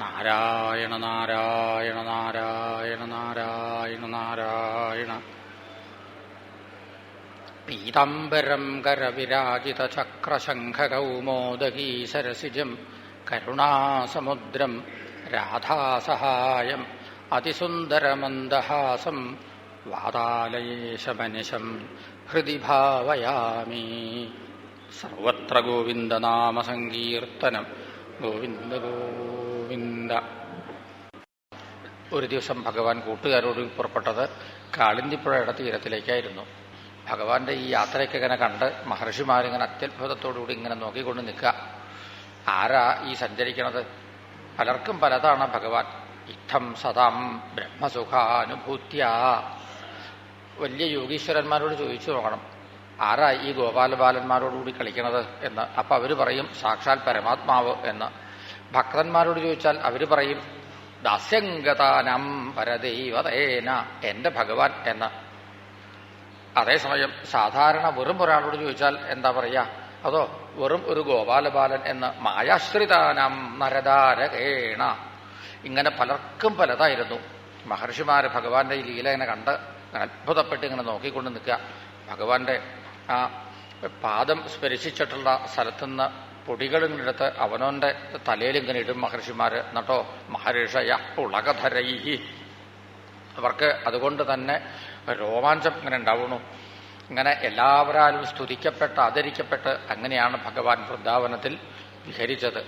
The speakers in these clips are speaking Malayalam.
നാരായണ നാരായണ നാരായണ നാരായണ നാരായണ. പീതാംബരം കരവിരാജിതചക്രശംഖകൗമോദഗീ സരസിജം കരുണാസമുദ്രം രാധാസഹായം അതിസുന്ദരമന്ദഹാസം വാതാലയേശമനിശം ഹൃദി ഭാവയാമി. സർവത്ര ഗോവിന്ദനാമസങ്കീർത്തനം. ഗോവിന്ദ ഗോവിന്ദ. ഒരു ദിവസം ഭഗവാൻ കൂട്ടുകാരോട് പുറപ്പെട്ടത് കാളിന്തിപ്പുഴയുടെ തീരത്തിലേക്കായിരുന്നു. ഭഗവാന്റെ ഈ യാത്രയൊക്കെ ഇങ്ങനെ കണ്ട് മഹർഷിമാരിങ്ങനെ അത്യത്ഭുതത്തോടുകൂടി ഇങ്ങനെ നോക്കിക്കൊണ്ട് നിൽക്കുക. ആരാ ഈ സഞ്ചരിക്കണത്? പലർക്കും പലതാണ് ഭഗവാൻ. ഇത്തം സദാം ബ്രഹ്മസുഖാനുഭൂത്യ. വലിയ യോഗീശ്വരന്മാരോട് ചോദിച്ചു നോക്കണം, ആരാ ഈ ഗോപാലബാലന്മാരോടുകൂടി കളിക്കണത് എന്ന്. അപ്പം അവർ പറയും സാക്ഷാൽ പരമാത്മാവ് എന്ന്. ഭക്തന്മാരോട് ചോദിച്ചാൽ അവർ പറയും ദാസ്യംഗതാനം പരദൈവതേന, എൻ്റെ ഭഗവാൻ എന്ന്. അതേസമയം സാധാരണ വെറും ഒരാളോട് ചോദിച്ചാൽ എന്താ പറയുക? അതോ വെറും ഒരു ഗോപാലബാലൻ എന്ന്. മായാശ്രിതാനം നരദാരകേണ. ഇങ്ങനെ പലർക്കും പലതായിരുന്നു. മഹർഷിമാർ ഭഗവാന്റെ ഈ ലീല ഇങ്ങനെ കണ്ട് അത്ഭുതപ്പെട്ട് ഇങ്ങനെ നോക്കിക്കൊണ്ട് നിൽക്കുക. ഭഗവാന്റെ ആ പാദം സ്പരിശിച്ചിട്ടുള്ള സ്ഥലത്തുനിന്ന് പൊടികളിങ്ങെടുത്ത് അവനോന്റെ തലയിൽ ഇങ്ങനെ ഇടും മഹർഷിമാർ. എന്നിട്ടോ മഹർഷയ ഉളകധരൈഹി. അവർക്ക് അതുകൊണ്ട് തന്നെ രോമാഞ്ചം ഇങ്ങനെ ഉണ്ടാവുന്നു. ഇങ്ങനെ എല്ലാവരാലും സ്തുതിക്കപ്പെട്ട് ആദരിക്കപ്പെട്ട് അങ്ങനെയാണ് ഭഗവാൻ വൃന്ദാവനത്തിൽ വിഹരിച്ചത്.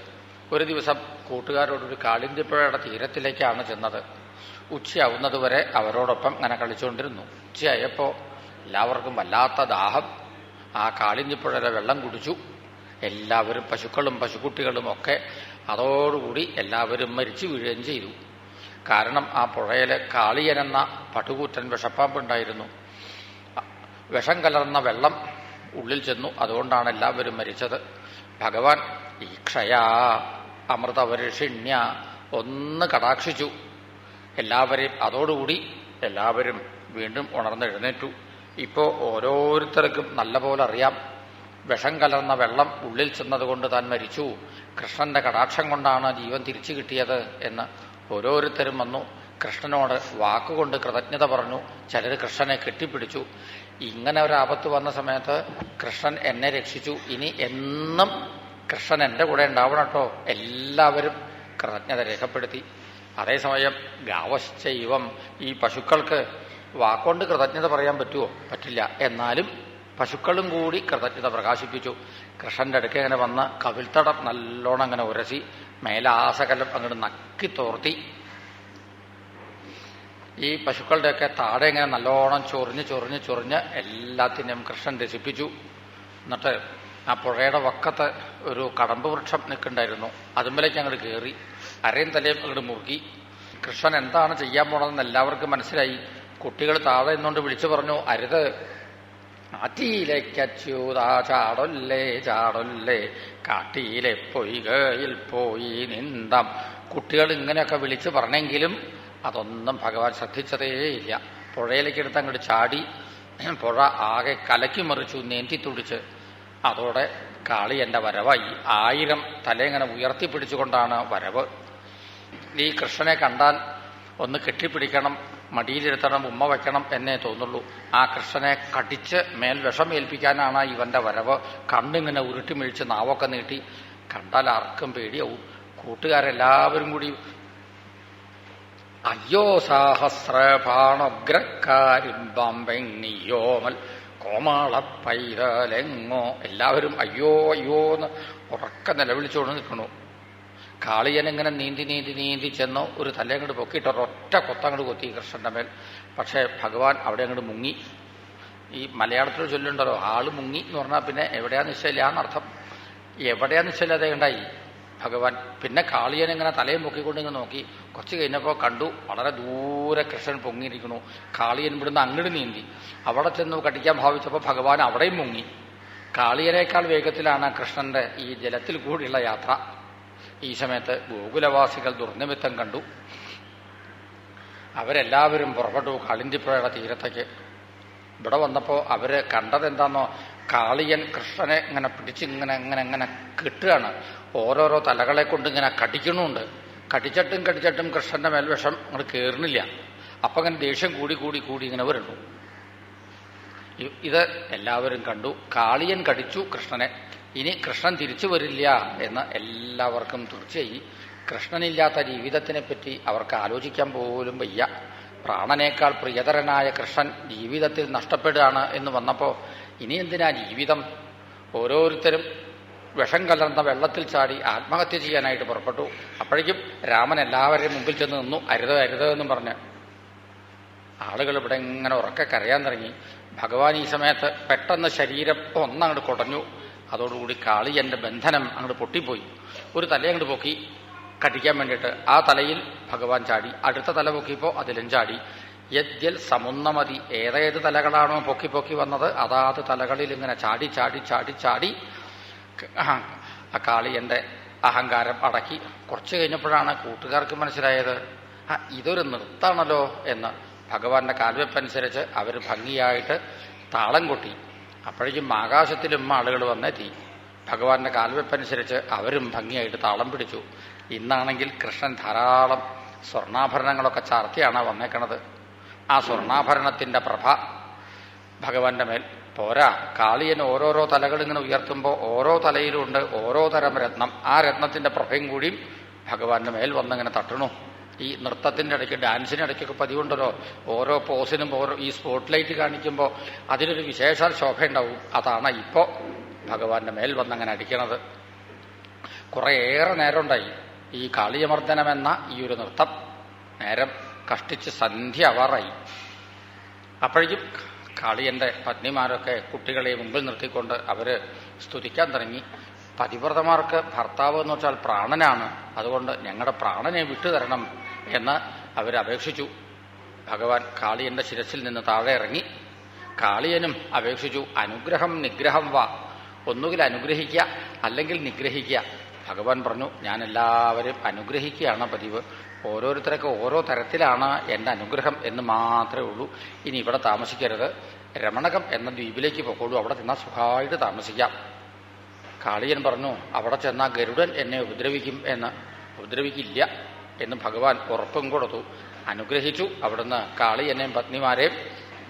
ഒരു ദിവസം കൂട്ടുകാരോടൊരു കാളിന്തിപ്പുഴയുടെ തീരത്തിലേക്കാണ് ചെന്നത്. ഉച്ചയാവുന്നതുവരെ അവരോടൊപ്പം ഇങ്ങനെ കളിച്ചുകൊണ്ടിരുന്നു. ഉച്ചയായപ്പോൾ എല്ലാവർക്കും വല്ലാത്ത ദാഹം. ആ കാളിന്തിപ്പുഴയുടെ വെള്ളം കുടിച്ചു. എല്ലാവരും പശുക്കളും പശുക്കുട്ടികളും ഒക്കെ അതോടുകൂടി എല്ലാവരും മരിച്ചു വീഴുകയും ചെയ്തു. കാരണം ആ പുഴയിൽ കാളിയനെന്ന പടുകൂറ്റൻ വിഷപ്പാമ്പുണ്ടായിരുന്നു. വിഷം കലർന്ന വെള്ളം ഉള്ളിൽ ചെന്നു. അതുകൊണ്ടാണ് എല്ലാവരും മരിച്ചത്. ഭഗവാൻ ഈക്ഷയാ അമൃതവരിഷിണ്യ ഒന്ന് കടാക്ഷിച്ചു എല്ലാവരെയും. അതോടുകൂടി എല്ലാവരും വീണ്ടും ഉണർന്നെഴുന്നേറ്റു. ഇപ്പോൾ ഓരോരുത്തർക്കും നല്ലപോലെ അറിയാം, വിഷം കലർന്ന വെള്ളം ഉള്ളിൽ ചെന്നതുകൊണ്ട് താൻ മരിച്ചു, കൃഷ്ണന്റെ കടാക്ഷം കൊണ്ടാണ് ജീവൻ തിരിച്ചു കിട്ടിയത് എന്ന്. ഓരോരുത്തരും വന്നു കൃഷ്ണനോട് വാക്കുകൊണ്ട് കൃതജ്ഞത പറഞ്ഞു. ചിലർ കൃഷ്ണനെ കെട്ടിപ്പിടിച്ചു. ഇങ്ങനെ ഒരു ആപത്ത് വന്ന സമയത്ത് കൃഷ്ണൻ എന്നെ രക്ഷിച്ചു, ഇനി എന്നും കൃഷ്ണൻ എൻ്റെ കൂടെ ഉണ്ടാവണം കേട്ടോ. എല്ലാവരും കൃതജ്ഞത രേഖപ്പെടുത്തി. അതേസമയം ഗാവശ്ചൈവം, ഈ പശുക്കൾക്ക് വാക്കുകൊണ്ട് കൃതജ്ഞത പറയാൻ പറ്റുമോ? പറ്റില്ല. എന്നാലും പശുക്കളും കൂടി കൃതജ്ഞത പ്രകാശിപ്പിച്ചു. കൃഷ്ണന്റെ അടുക്ക് ഇങ്ങനെ വന്ന് കവിൾത്തടം നല്ലോണം അങ്ങനെ ഉരസി മേലാസകലം അങ്ങോട്ട് നക്കി തോർത്തി. ഈ പശുക്കളുടെയൊക്കെ താഴെ ഇങ്ങനെ നല്ലോണം ചൊറിഞ്ഞ് ചൊറിഞ്ഞ് ചൊറിഞ്ഞ് എല്ലാത്തിനെയും കൃഷ്ണൻ രസിപ്പിച്ചു. എന്നിട്ട് ആ പുഴയുടെ വക്കത്ത് ഒരു കടമ്പ് വൃക്ഷം നിൽക്കുന്നുണ്ടായിരുന്നു. അതുമ്പിലേക്ക് അങ്ങോട്ട് കയറി അരയും തലയും അങ്ങോട്ട് മുറുക്കി. കൃഷ്ണൻ എന്താണ് ചെയ്യാൻ പോണതെന്ന് എല്ലാവർക്കും മനസ്സിലായി. കുട്ടികൾ താഴെ നിന്നുകൊണ്ട് വിളിച്ചു പറഞ്ഞു, അരുത്, ആറ്റിയിലേക്കച്യൂതാ ചാടൊല്ലേ ചാടൊല്ലേ, കാട്ടിയിലെ പൊയ്കയിൽ പോയി നീന്താം. കുട്ടികൾ ഇങ്ങനെയൊക്കെ വിളിച്ചു പറഞ്ഞെങ്കിലും അതൊന്നും ഭഗവാൻ ശ്രദ്ധിച്ചതേയില്ല. പുഴയിലേക്ക് എടുത്ത് അങ്ങോട്ട് ചാടി പുഴ ആകെ കലക്കി മറിച്ചു, നീന്തി തുടിച്ച്. അതോടെ കാളി എൻ്റെ വരവായി. 1000 തലയിങ്ങനെ ഉയർത്തിപ്പിടിച്ചുകൊണ്ടാണ് വരവ്. ഈ കൃഷ്ണനെ കണ്ടാൽ ഒന്ന് കെട്ടിപ്പിടിക്കണം, മടിയിലിരുത്തണം, ഉമ്മ വയ്ക്കണം എന്നേ തോന്നുള്ളൂ. ആ കൃഷ്ണനെ കടിച്ച് മേൽ വിഷം ഏൽപ്പിക്കാനാണ് ഇവന്റെ വരവ്. കണ്ണിങ്ങനെ ഉരുട്ടിമിഴിച്ച് നാവൊക്കെ നീട്ടി. കണ്ടാൽ ആർക്കും പേടിയാവും. കൂട്ടുകാരെല്ലാവരും കൂടി അയ്യോ സഹസ്രപാണഗ്രക്കാരിമ്പെങ്ങിയോമൽ കോമാളപ്പൈതലെങ്ങോ. എല്ലാവരും അയ്യോ അയ്യോ എന്ന് ഉറക്ക നിലവിളിച്ചുകൊണ്ട് നിൽക്കണു. കാളിയനിങ്ങനെ നീന്തി നീന്തി നീന്തി ചെന്ന് ഒരു തല അങ്ങോട്ട് പൊക്കിയിട്ട് ഒരൊറ്റ കൊത്തങ്ങോട്ട് കൊത്തി കൃഷ്ണന്റെ മേൽ. പക്ഷേ ഭഗവാൻ അവിടെ അങ്ങോട്ട് മുങ്ങി. ഈ മലയാളത്തിൽ ചൊല്ലുണ്ടല്ലോ, ആള് മുങ്ങി എന്ന് പറഞ്ഞാൽ പിന്നെ എവിടെയാന്ന് നിശ്ചയില്ല എന്നർത്ഥം. എവിടെയാന്ന് നിശ്ചയില്ലാതെ ഉണ്ടായി ഭഗവാൻ. പിന്നെ കാളിയനിങ്ങനെ തലയും പൊക്കിക്കൊണ്ട് ഇങ്ങനെ നോക്കി. കുറച്ച് കഴിഞ്ഞപ്പോൾ കണ്ടു വളരെ ദൂരെ കൃഷ്ണൻ പൊങ്ങിയിരിക്കണു. കാളിയൻ ഇവിടുന്ന് അങ്ങോട്ട് നീന്തി അവിടെ ചെന്ന് കടിക്കാൻ ഭാവിച്ചപ്പോൾ ഭഗവാൻ അവിടെയും മുങ്ങി. കാളിയനേക്കാൾ വേഗത്തിലാണ് കൃഷ്ണന്റെ ഈ ജലത്തിൽ കൂടിയുള്ള യാത്ര. ഈ സമയത്ത് ഗോകുലവാസികൾ ദുർനിമിത്തം കണ്ടു. അവരെല്ലാവരും പുറപ്പെട്ടു കാളിന്തിപ്പുഴയുടെ തീരത്തേക്ക്. ഇവിടെ വന്നപ്പോൾ അവര് കണ്ടതെന്താന്നോ, കാളിയൻ കൃഷ്ണനെ ഇങ്ങനെ പിടിച്ച് ഇങ്ങനെ ഇങ്ങനെ ഇങ്ങനെ കെട്ടുകയാണ്. ഓരോരോ തലകളെ കൊണ്ട് ഇങ്ങനെ കടിക്കണമുണ്ട്. കടിച്ചട്ടും കൃഷ്ണന്റെ മേൽ വിഷം അങ്ങോട്ട് കയറുന്നില്ല. അപ്പം അങ്ങനെ ദേഷ്യം കൂടി കൂടി കൂടി ഇങ്ങനെ വരുന്നു. ഇത് എല്ലാവരും കണ്ടു. കാളിയൻ കടിച്ചു കൃഷ്ണനെ, ഇനി കൃഷ്ണൻ തിരിച്ചു വരില്ല എന്ന് എല്ലാവർക്കും തീർച്ചയായി. കൃഷ്ണനില്ലാത്ത ജീവിതത്തിനെപ്പറ്റി അവർക്ക് ആലോചിക്കാൻ പോലും വയ്യ. പ്രാണനേക്കാൾ പ്രിയതരനായ കൃഷ്ണൻ ജീവിതത്തിൽ നഷ്ടപ്പെടുകയാണ് എന്ന് വന്നപ്പോൾ ഇനി എന്തിനാ ജീവിതം? ഓരോരുത്തരും വിഷം കലർന്ന വെള്ളത്തിൽ ചാടി ആത്മഹത്യ ചെയ്യാനായിട്ട് പുറപ്പെട്ടു. അപ്പോഴേക്കും രാമൻ എല്ലാവരുടെയും മുമ്പിൽ ചെന്ന് നിന്നു, അരുത് അരുത് എന്നും പറഞ്ഞ്. ആളുകൾ ഇവിടെ ഇങ്ങനെ ഉറക്കെ കരയാൻ തുടങ്ങി. ഭഗവാൻ ഈ സമയത്ത് പെട്ടെന്ന് ശരീരം ഒന്നങ്ങോട്ട് കുടഞ്ഞു. അതോടുകൂടി കാളിയന്റെ ബന്ധനം അങ്ങോട്ട് പൊട്ടിപ്പോയി. ഒരു തല അങ്ങോട്ട് പൊക്കി കടിക്കാൻ വേണ്ടിയിട്ട് ആ തലയിൽ ഭഗവാൻ ചാടി. അടുത്ത തല പൊക്കിയപ്പോൾ അതിലും ചാടി. യദ്യൽ സമുന്നമതി, ഏതേത് തലകളാണോ പൊക്കി പൊക്കി വന്നത് അതാത് തലകളിൽ ഇങ്ങനെ ചാടി ചാടി ചാടി ചാടി ആ കാളിയന്റെ അഹങ്കാരം അടക്കി. കുറച്ച് കഴിഞ്ഞപ്പോഴാണ് കൂട്ടുകാർക്ക് മനസ്സിലായത്, ഇതൊരു നൃത്താണല്ലോ എന്ന്. ഭഗവാന്റെ കാൽവെപ്പനുസരിച്ച് അവർ ഭംഗിയായിട്ട് താളം കൊട്ടി. അപ്പോഴേക്കും ആകാശത്തിലും ആളുകൾ വന്നെത്തി. ഭഗവാന്റെ കാൽവെപ്പനുസരിച്ച് അവരും ഭംഗിയായിട്ട് താളം പിടിച്ചു. ഇന്നാണെങ്കിൽ കൃഷ്ണൻ ധാരാളം സ്വർണ്ണാഭരണങ്ങളൊക്കെ ചാർത്തിയാണ് വന്നേക്കണത്. ആ സ്വർണ്ണാഭരണത്തിന്റെ പ്രഭ ഭഗവാന്റെ മേൽ പോരാ. കാളിയന് ഓരോരോ തലകൾ ഇങ്ങനെ ഉയർത്തുമ്പോൾ ഓരോ തലയിലുണ്ട് ഓരോ തരം രത്നം. ആ രത്നത്തിന്റെ പ്രഭയും കൂടിയും ഭഗവാന്റെ മേൽ വന്നിങ്ങനെ തട്ടണു. ഈ നൃത്തത്തിന്റെ ഇടയ്ക്ക് ഡാൻസിനിടയ്ക്കൊക്കെ പതിവുണ്ടല്ലോ, ഓരോ പോസിനും ഓരോ ഈ സ്പോട്ട് ലൈറ്റ് കാണിക്കുമ്പോൾ അതിനൊരു വിശേഷ ശോഭയുണ്ടാവും. അതാണ് ഇപ്പോ ഭഗവാന്റെ മേൽ വന്നങ്ങനെ അടിക്കണത്. കുറേയേറെ നേരം ഉണ്ടായി ഈ കാളിയമർദ്ദനമെന്ന ഈ ഒരു നൃത്തം. നേരം കഷ്ടിച്ച് സന്ധ്യ ആവാറായി. അപ്പോഴേക്കും കാളിയന്റെ പത്നിമാരൊക്കെ കുട്ടികളെ മുമ്പിൽ നിർത്തിക്കൊണ്ട് അവര് സ്തുതിക്കാൻ തുടങ്ങി. പതിവ്രതമാർക്ക് ഭർത്താവ് എന്ന് വെച്ചാൽ പ്രാണനാണ്, അതുകൊണ്ട് ഞങ്ങളുടെ പ്രാണനെ വിട്ടുതരണം എന്ന് അവരപേക്ഷിച്ചു. ഭഗവാൻ കാളിയന്റെ ശിരസിൽ നിന്ന് താഴെ ഇറങ്ങി. കാളിയനും അപേക്ഷിച്ചു, അനുഗ്രഹം നിഗ്രഹം വാ, ഒന്നുകിൽ അനുഗ്രഹിക്കുക അല്ലെങ്കിൽ നിഗ്രഹിക്കുക. ഭഗവാൻ പറഞ്ഞു, ഞാൻ എല്ലാവരും അനുഗ്രഹിക്കുകയാണ് പതിവ്. ഓരോരുത്തരൊക്കെ ഓരോ തരത്തിലാണ് എൻ്റെ അനുഗ്രഹം എന്ന് മാത്രമേ ഉള്ളൂ. ഇനി ഇവിടെ താമസിക്കരുത്, രമണകം എന്ന ദ്വീപിലേക്ക് പോയിക്കോളൂ, അവിടെ ചെന്നാൽ സുഖമായിട്ട് താമസിക്കാം. കാളിയൻ പറഞ്ഞു, അവിടെ ചെന്നാൽ ഗരുഡൻ എന്നെ ഉപദ്രവിക്കും എന്ന്. ഉപദ്രവിക്കില്ല എന്ന് ഭഗവാൻ ഉറപ്പും കൊടുത്തു. അനുഗ്രഹിച്ചു. അവിടുന്ന് കാളിയനെയും പത്നിമാരെയും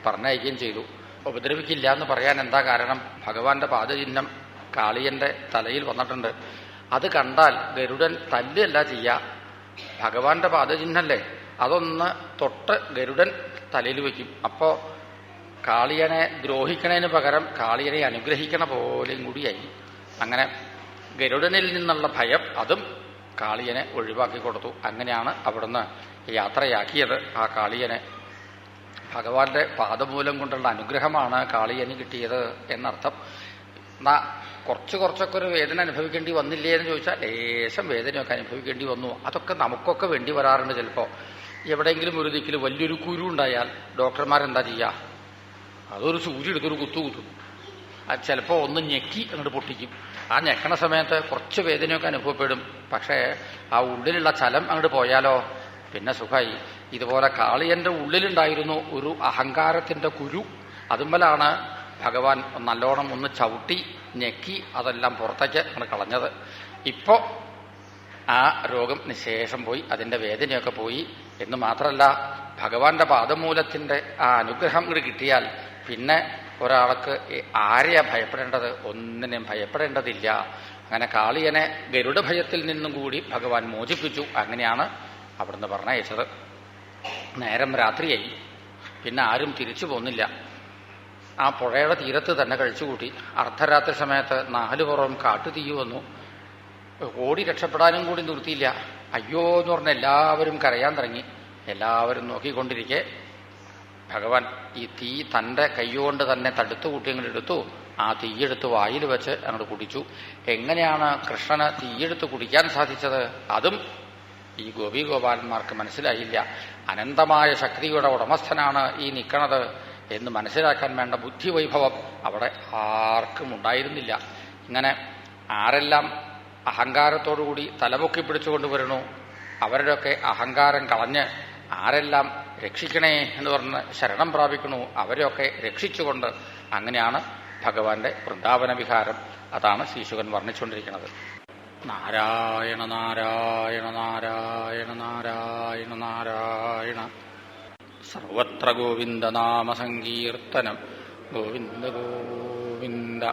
പറഞ്ഞയക്കുകയും ചെയ്തു. ഉപദ്രവിക്കില്ല എന്ന് പറയാൻ എന്താ കാരണം? ഭഗവാന്റെ പാദചിഹ്നം കാളിയന്റെ തലയിൽ വന്നിട്ടുണ്ട്. അത് കണ്ടാൽ ഗരുഡൻ തല്ലല്ല ചെയ്യുക, ഭഗവാന്റെ പാദചിഹ്നല്ലേ, അതൊന്ന് തൊട്ട് ഗരുഡൻ തലയിൽ വയ്ക്കും. അപ്പോ കാളിയനെ ദ്രോഹിക്കണതിന് പകരം കാളിയനെ അനുഗ്രഹിക്കണ പോലെയും കൂടിയായി. അങ്ങനെ ഗരുഡനിൽ നിന്നുള്ള ഭയം അതും കാളിയനെ ഒഴിവാക്കി കൊടുത്തു. അങ്ങനെയാണ് അവിടുന്ന് യാത്രയാക്കിയത് ആ കാളിയനെ. ഭഗവാന്റെ പാദമൂലം കൊണ്ടുള്ള അനുഗ്രഹമാണ് കാളിയന് കിട്ടിയത് എന്നർത്ഥം. എന്നാ കുറച്ചൊക്കെ ഒരു വേദന അനുഭവിക്കേണ്ടി വന്നില്ലേ എന്ന് ചോദിച്ചാൽ ലേശം വേദനയൊക്കെ അനുഭവിക്കേണ്ടി വന്നു. അതൊക്കെ നമുക്കൊക്കെ വേണ്ടി വരാറുണ്ട്. ചിലപ്പോൾ എവിടെയെങ്കിലും ഒരു ദിക്കിൽ വലിയൊരു കുരു ഉണ്ടായാൽ ഡോക്ടർമാരെന്താ ചെയ്യുക? അതൊരു സൂചി എടുത്തൊരു കുത്തും. അത് ചിലപ്പോൾ ഒന്ന് ഞെക്കി അങ്ങോട്ട് പൊട്ടിക്കും. ആ ഞെക്കണ സമയത്ത് കുറച്ച് വേദനയൊക്കെ അനുഭവപ്പെടും. പക്ഷേ ആ ഉള്ളിലുള്ള ചലം അങ്ങോട്ട് പോയാലോ പിന്നെ സുഖമായി. ഇതുപോലെ കാളിയന്റെ ഉള്ളിലുണ്ടായിരുന്നു ഒരു അഹങ്കാരത്തിന്റെ കുരു. അതുമ്പലാണ് ഭഗവാൻ നല്ലോണം ഒന്ന് ചവിട്ടി ഞെക്കി അതെല്ലാം പുറത്തേക്ക് അങ്ങോട്ട് കളഞ്ഞത്. ഇപ്പോ ആ രോഗം നിശേഷം പോയി, അതിന്റെ വേദനയൊക്കെ പോയി. എന്ന് മാത്രമല്ല, ഭഗവാന്റെ പാദമൂലത്തിന്റെ ആ അനുഗ്രഹം ഇങ്ങോട്ട് കിട്ടിയാൽ പിന്നെ ഒരാൾക്ക് ആരെയാ ഭയപ്പെടേണ്ടത്? ഒന്നിനെയും ഭയപ്പെടേണ്ടതില്ല. അങ്ങനെ കാളിയനെ ഗരുഡ ഭയത്തിൽ നിന്നും കൂടി ഭഗവാൻ മോചിപ്പിച്ചു. അങ്ങനെയാണ് അവിടുന്ന് പറഞ്ഞയച്ചത്. നേരം രാത്രിയായി. പിന്നെ ആരും തിരിച്ചു പോന്നില്ല. ആ പുഴയുടെ തീരത്ത് തന്നെ കഴിച്ചുകൂട്ടി. അർദ്ധരാത്രി സമയത്ത് 4 പുറം കാട്ടുതീയു വന്നു. ഓടി രക്ഷപ്പെടാനും കൂടി നിർത്തിയില്ല. അയ്യോ എന്ന് പറഞ്ഞ എല്ലാവരും കരയാൻ തുടങ്ങി. എല്ലാവരും നോക്കിക്കൊണ്ടിരിക്കെ ഭഗവാൻ ഈ തീ തന്റെ കൈകൊണ്ട് തന്നെ തടുത്തു കൂട്ടിയങ്ങോട്ടെടുത്തു. ആ തീയെടുത്ത് വായിൽ വെച്ച് അങ്ങോട്ട് കുടിച്ചു. എങ്ങനെയാണ് കൃഷ്ണന് തീയെടുത്ത് കുടിക്കാൻ സാധിച്ചത്? അതും ഈ ഗോപീഗോപാലന്മാർക്ക് മനസ്സിലായില്ല. അനന്തമായ ശക്തിയുടെ ഉടമസ്ഥനാണ് ഈ നിൽക്കണത് എന്ന് മനസ്സിലാക്കാൻ വേണ്ട ബുദ്ധിവൈഭവം അവിടെ ആർക്കും ഉണ്ടായിരുന്നില്ല. ഇങ്ങനെ ആരെല്ലാം അഹങ്കാരത്തോടുകൂടി തലപൊക്കി പിടിച്ചുകൊണ്ടുവരണു, അവരുടെയൊക്കെ അഹങ്കാരം കളഞ്ഞ് ആരെല്ലാം രക്ഷിക്കണേ എന്ന് പറഞ്ഞ് ശരണം പ്രാപിക്കണു, അവരെയൊക്കെ രക്ഷിച്ചുകൊണ്ട് അങ്ങനെയാണ് ഭഗവാന്റെ വൃന്ദാവന വിഹാരം. അതാണ് ശ്രീശുകൻ വർണ്ണിച്ചുകൊണ്ടിരിക്കുന്നത്. നാരായണ നാരായണ നാരായണ നാരായണ നാരായണ. സർവത്ര ഗോവിന്ദനാമസങ്കീർത്തനം. ഗോവിന്ദ ഗോവിന്ദ.